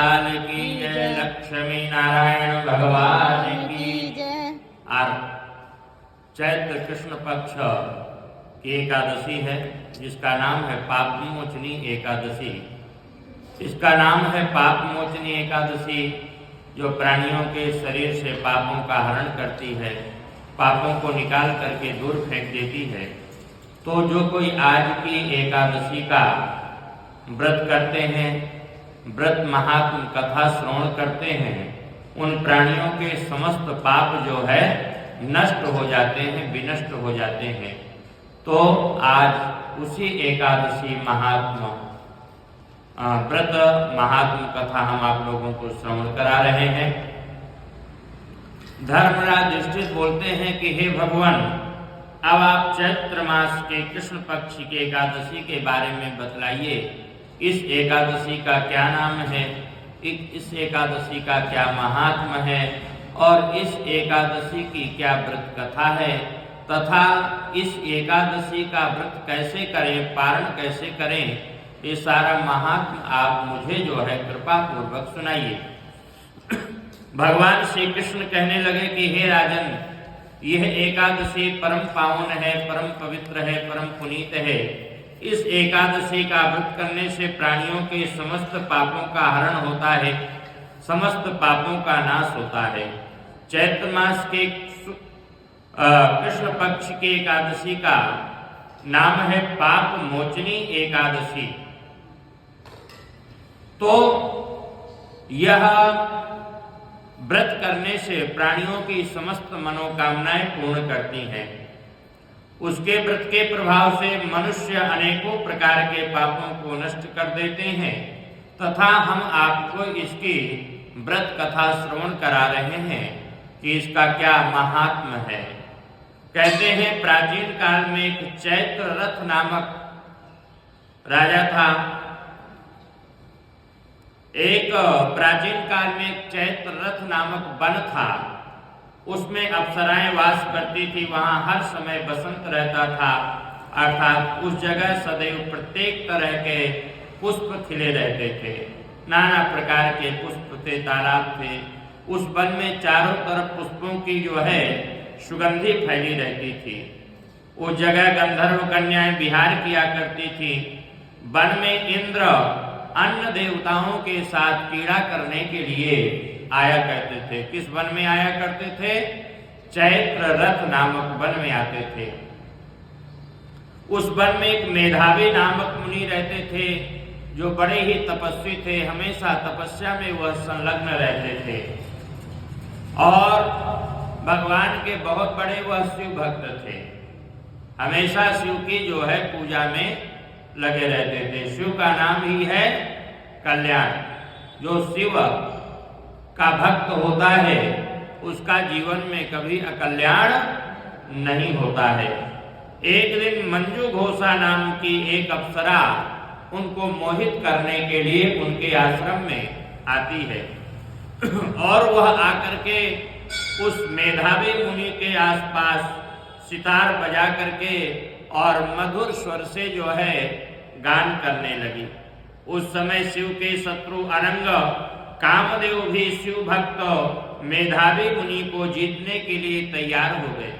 की जय, लक्ष्मी नारायण भगवान की जय। और चैत्र कृष्ण पक्ष की एकादशी है जिसका नाम है पाप मोचनी एकादशी। इसका नाम है पाप मोचनी एकादशी जो प्राणियों के शरीर से पापों का हरण करती है, पापों को निकाल करके दूर फेंक देती है। तो जो कोई आज की एकादशी का व्रत करते हैं, व्रत महात्म कथा श्रवण करते हैं, उन प्राणियों के समस्त पाप जो है नष्ट हो जाते हैं, विनष्ट हो जाते हैं। तो आज उसी एकादशी महात्म व्रत महात्म कथा हम आप लोगों को श्रवण करा रहे हैं। धर्मराज युधिष्ठिर बोलते हैं कि हे भगवान, अब आप चैत्र मास के कृष्ण पक्ष की एकादशी के बारे में बतलाइए। इस एकादशी का क्या नाम है, इस एकादशी का क्या महात्म है और इस एकादशी की क्या व्रत कथा है, तथा इस एकादशी का व्रत कैसे करें, पारण कैसे करें, ये सारा महात्म आप मुझे जो है कृपा पूर्वक सुनाइए। भगवान श्री कृष्ण कहने लगे कि हे राजन, यह एकादशी परम पावन है, परम पवित्र है, परम पुनीत है। इस एकादशी का व्रत करने से प्राणियों के समस्त पापों का हरण होता है, समस्त पापों का नाश होता है। चैत्र मास के कृष्ण पक्ष की एकादशी का नाम है पाप मोचनी एकादशी। तो यह व्रत करने से प्राणियों की समस्त मनोकामनाएं पूर्ण करती हैं। उसके व्रत के प्रभाव से मनुष्य अनेकों प्रकार के पापों को नष्ट कर देते हैं, तथा हम आपको इसकी व्रत कथा श्रवण करा रहे हैं कि इसका क्या महात्म है। कहते हैं प्राचीन काल में एक चैत्र रथ नामक राजा था। एक प्राचीन काल में एक चैत्र रथ नामक वन था, उसमें अप्सराएं वास करती थी। वहां हर समय बसंत रहता था, अर्थात उस जगह सदैव प्रत्येक तरह के पुष्प खिले रहते थे, नाना प्रकार के पुष्प थे, तालाब थे। उस वन में चारों तरफ पुष्पों की जो है सुगंधी फैली रहती थी। उस जगह गंधर्व कन्याएं विहार किया करती थी। वन में इंद्र अन्य देवताओं के साथ क्रीड़ा करने के लिए आया करते थे। किस वन में आया करते थे? चैत्र रथ नामक वन में आते थे। उस वन में एक मेधावी नामक मुनि रहते थे जो बड़े ही तपस्वी थे, हमेशा तपस्या में वह संलग्न रहते थे और भगवान के बहुत बड़े वह शिव भक्त थे। हमेशा शिव की जो है पूजा में लगे रहते थे। शिव का नाम ही है कल्याण। जो शिव का भक्त होता है उसका जीवन में कभी अकल्याण नहीं होता है। एक दिन मंजू घोषा नाम की एक अप्सरा उनको मोहित करने के लिए उनके आश्रम में आती है और वह आकर के उस मेधावी मुनि के आसपास सितार बजा करके और मधुर स्वर से जो है गान करने लगी। उस समय शिव के शत्रु अनंग कामदेव भी शिव भक्त मेधावी मुनि को जीतने के लिए तैयार हो गए।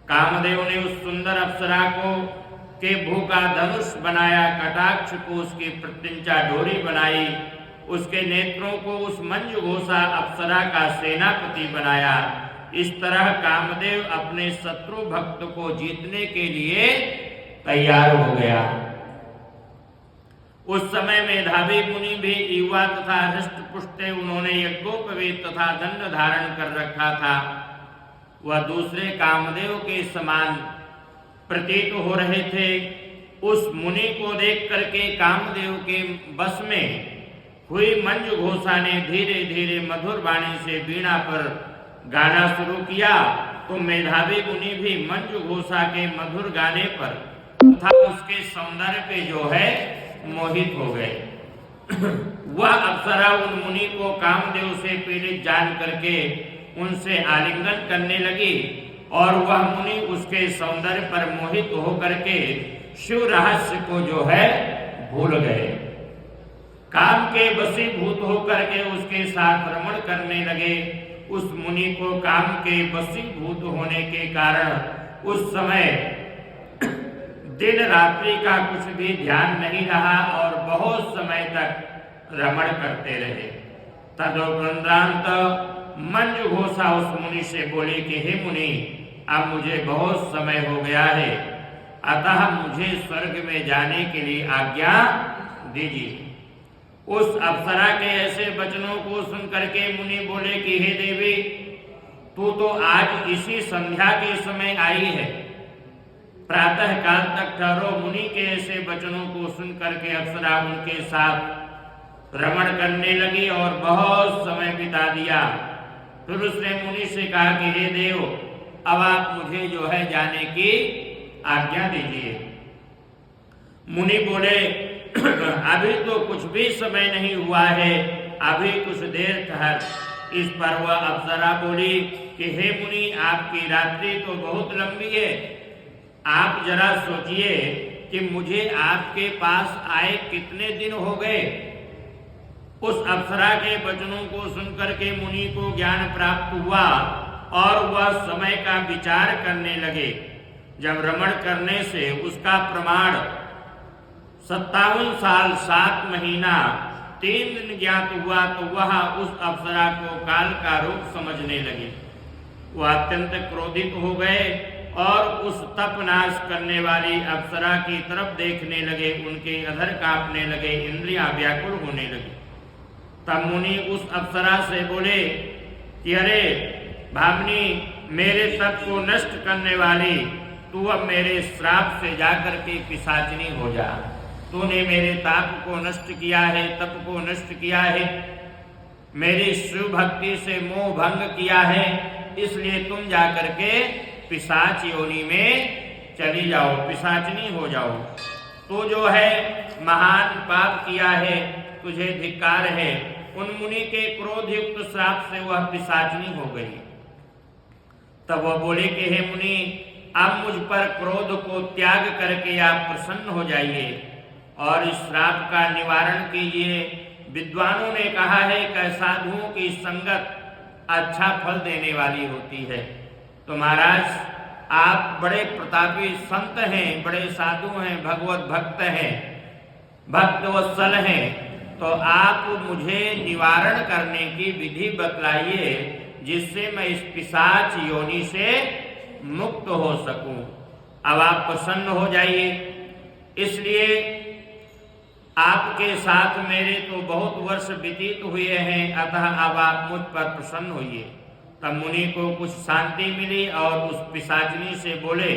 कामदेव ने उस सुंदर अप्सरा को के भू का धनुष बनाया, कटाक्ष को उसकी प्रत्यंचा डोरी बनाई, उसके नेत्रों को उस मंजू घोषा अप्सरा का सेनापति बनाया। इस तरह कामदेव अपने शत्रु भक्त को जीतने के लिए तैयार हो गया। उस समय मेधावी मुनि भी युवा तथा हृष्ट पुष्ट, उन्होंने यज्ञोपवीत तथा दंड धारण कर रखा था। वह दूसरे कामदेव के समान प्रतीत हो रहे थे। उस मुनि को देख करके कामदेव के बस में हुई मंजू घोषा ने धीरे धीरे मधुर वाणी से वीणा पर गाना शुरू किया। तो मेधावी मुनि भी मंजू घोषा के मधुर गाने पर तथा उसके सौंदर्य पे जो है मोहित हो गए। वह अप्सरा उन मुनि को कामदेव से पीड़ित जान करके उनसे आलिंगन करने लगी और वह मुनि उसके सौंदर्य पर मोहित होकर के शिव रहस्य को जो है भूल गए। काम के वशीभूत होकर के उसके साथ रमण करने लगे। उस मुनि को काम के वशीभूत होने के कारण उस समय दिन रात्रि का कुछ भी ध्यान नहीं रहा और बहुत समय तक रमण करते रहे। तदोपरांत मंजुघोषा उस मुनि से बोले कि हे मुनि, अब मुझे बहुत समय हो गया है, अतः मुझे स्वर्ग में जाने के लिए आज्ञा दीजिए। उस अप्सरा के ऐसे वचनों को सुनकर के मुनि बोले कि हे देवी, तू तो आज इसी संध्या के समय आई है, प्रातः काल तक ठहरो। मुनि के ऐसे वचनों को सुनकर के अप्सरा उनके साथ रमण करने लगी और बहुत समय बिता दिया। फिर उसने मुनि से कहा कि हे देव, अब आप मुझे जो है जाने की आज्ञा दीजिए। मुनि बोले अभी तो कुछ भी समय नहीं हुआ है, अभी कुछ देर ठहर। इस पर वह अप्सरा बोली कि हे मुनि, आपकी रात्रि तो बहुत लंबी है, आप जरा सोचिए कि मुझे आपके पास आए कितने दिन हो गए। उस अप्सरा के वचनों को सुनकर के मुनि को ज्ञान प्राप्त हुआ और वह समय का विचार करने लगे। जब रमण करने से उसका प्रमाण 57 साल 7 महीना 3 दिन ज्ञात हुआ तो वह उस अप्सरा को काल का रूप समझने लगे। वह अत्यंत क्रोधित हो गए और उस तपनाश करने वाली अप्सरा की तरफ देखने लगे। उनके अधर कांपने लगे, इंद्रियां व्याकुल होने लगी। तब मुनि उस अप्सरा से बोले कि अरे भामिनी, मेरे तप को नष्ट करने वाली, तू अब मेरे श्राप से जाकर के पिशाचिनी हो जा। तूने मेरे ताप को नष्ट किया है, तप को नष्ट किया है, मेरी शिव भक्ति से मोह भंग किया है, इसलिए तुम जाकर के पिशाच योनि में चली जाओ, पिशाचिनी हो जाओ। तू जो है महान पाप किया है, तुझे धिक्कार है। उन मुनि के क्रोध युक्त श्राप से वह पिशाचिनी हो गई। तब वह बोले कि हे मुनि, अब मुझ पर क्रोध को त्याग करके आप प्रसन्न हो जाइए और इस श्राप का निवारण कीजिए। विद्वानों ने कहा है कि साधुओं की संगत अच्छा फल देने वाली होती है। तो महाराज, आप बड़े प्रतापी संत हैं, बड़े साधु हैं, भगवत भक्त हैं, भक्त वत्सल हैं, तो आप मुझे निवारण करने की विधि बतलाइए जिससे मैं इस पिशाच योनि से मुक्त हो सकूं। अब आप प्रसन्न हो जाइए, इसलिए आपके साथ मेरे तो बहुत वर्ष व्यतीत हुए हैं, अतः अब आप मुझ पर प्रसन्न होइए। तब मुनि को कुछ शांति मिली और उस पिशाचिनी से बोले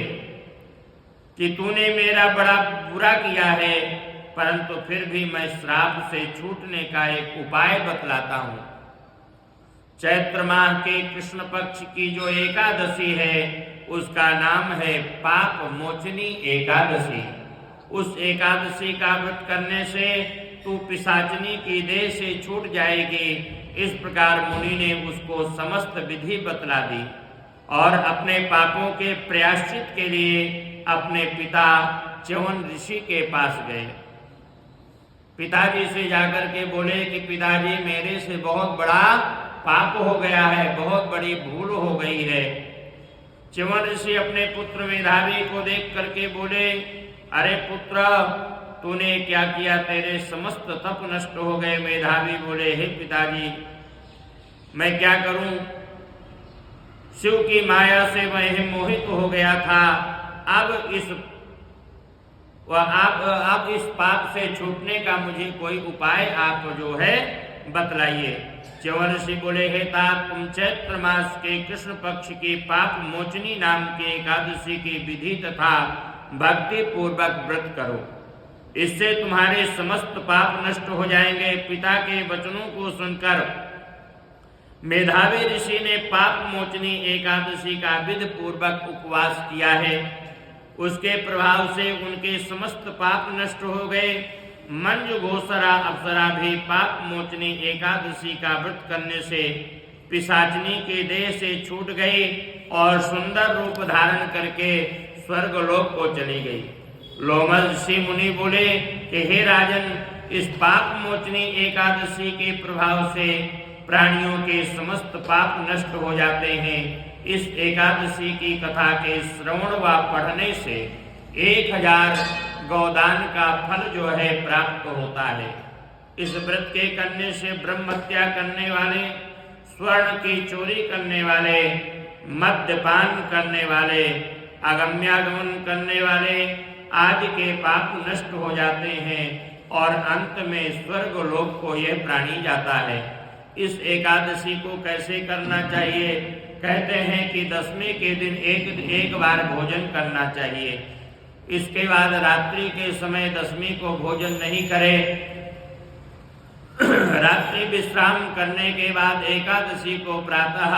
कि तूने मेरा बड़ा बुरा किया है, परंतु फिर भी मैं श्राप से छूटने का एक उपाय बतलाता हूं। चैत्र माह के कृष्ण पक्ष की जो एकादशी है उसका नाम है पाप मोचनी एकादशी। उस एकादशी का व्रत करने से तू पिशाचिनी की देह से छूट जाएगी। इस प्रकार मुनि ने उसको समस्त विधि बतला दी और अपने पापों के प्रायश्चित के लिए अपने पिता च्यवन ऋषि के पास गए। पिताजी से जाकर के बोले कि पिताजी, मेरे से बहुत बड़ा पाप हो गया है, बहुत बड़ी भूल हो गई है। च्यवन ऋषि अपने पुत्र मेधावी को देख करके बोले, अरे पुत्र, तूने क्या किया, तेरे समस्त तप नष्ट हो गए। मेधावी बोले, हे पिताजी, मैं क्या करूं, शिव की माया से मैं मोहित हो गया था। अब इस पाप से छूटने का मुझे कोई उपाय आप जो है बतलाइए। च्यवन ऋषि बोले, हे तात, तुम चैत्र मास के कृष्ण पक्ष की पाप मोचनी नाम के एकादशी की विधि तथा भक्ति पूर्वक व्रत करो, इससे तुम्हारे समस्त पाप नष्ट हो जाएंगे। पिता के वचनों को सुनकर मेधावी ऋषि ने पाप मोचनी एकादशी का विधि पूर्वक उपवास किया है। उसके प्रभाव से उनके समस्त पाप नष्ट हो गए। मंजुघोषा अप्सरा भी पाप मोचनी एकादशी का व्रत करने से पिशाचिनी के देह से छूट गई और सुंदर रूप धारण करके स्वर्गलोक को चली गई। लोमश ऋषि मुनि बोले कि हे राजन, इस पाप मोचनी एकादशी के प्रभाव से प्राणियों के समस्त पाप नष्ट हो जाते हैं। इस एकादशी की कथा के श्रवण व पढ़ने से 1000 गौदान का फल जो है प्राप्त होता है। इस व्रत के करने से ब्रह्म हत्या करने वाले, स्वर्ण की चोरी करने वाले, मद्यपान करने वाले, आगम्यागमन करने वाले आदि के पाप नष्ट हो जाते हैं और अंत में स्वर्ग लोक को यह प्राणी जाता है। इस एकादशी को कैसे करना चाहिए? कहते हैं कि दशमी के दिन एक बार भोजन करना चाहिए। इसके बाद रात्रि के समय दशमी को भोजन नहीं करें। रात्रि विश्राम करने के बाद एकादशी को प्रातः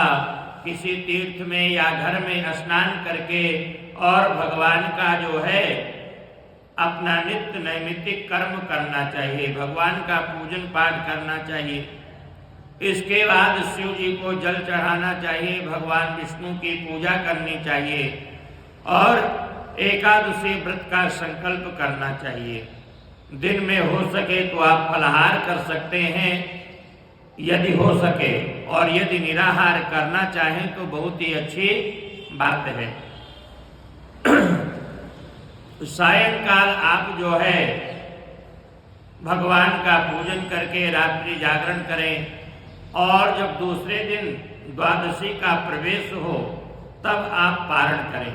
किसी तीर्थ में या घर में स्नान करके और भगवान का जो है अपना नित्य नैमित्तिक कर्म करना चाहिए, भगवान का पूजन पाठ करना चाहिए। इसके बाद शिव जी को जल चढ़ाना चाहिए, भगवान विष्णु की पूजा करनी चाहिए और एकादशी व्रत का संकल्प करना चाहिए। दिन में हो सके तो आप फलाहार कर सकते हैं यदि हो सके, और यदि निराहार करना चाहें तो बहुत ही अच्छी बात है। सायंकाल आप जो है भगवान का पूजन करके रात्रि जागरण करें और जब दूसरे दिन द्वादशी का प्रवेश हो तब आप पारण करें।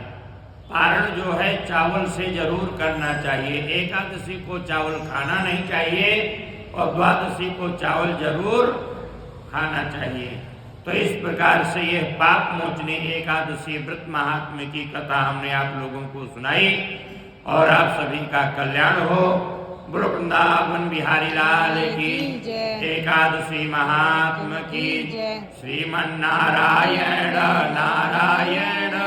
पारण जो है चावल से जरूर करना चाहिए। एकादशी को चावल खाना नहीं चाहिए और द्वादशी को चावल जरूर खाना चाहिए। तो इस प्रकार से यह पाप मोचनी एकादशी व्रत महात्म्य की कथा हमने आप लोगों को सुनाई और आप सभी का कल्याण हो। बोलो वृंदावन बिहारी लाल की एकादशी महात्म की श्रीमन्नारायण नारायण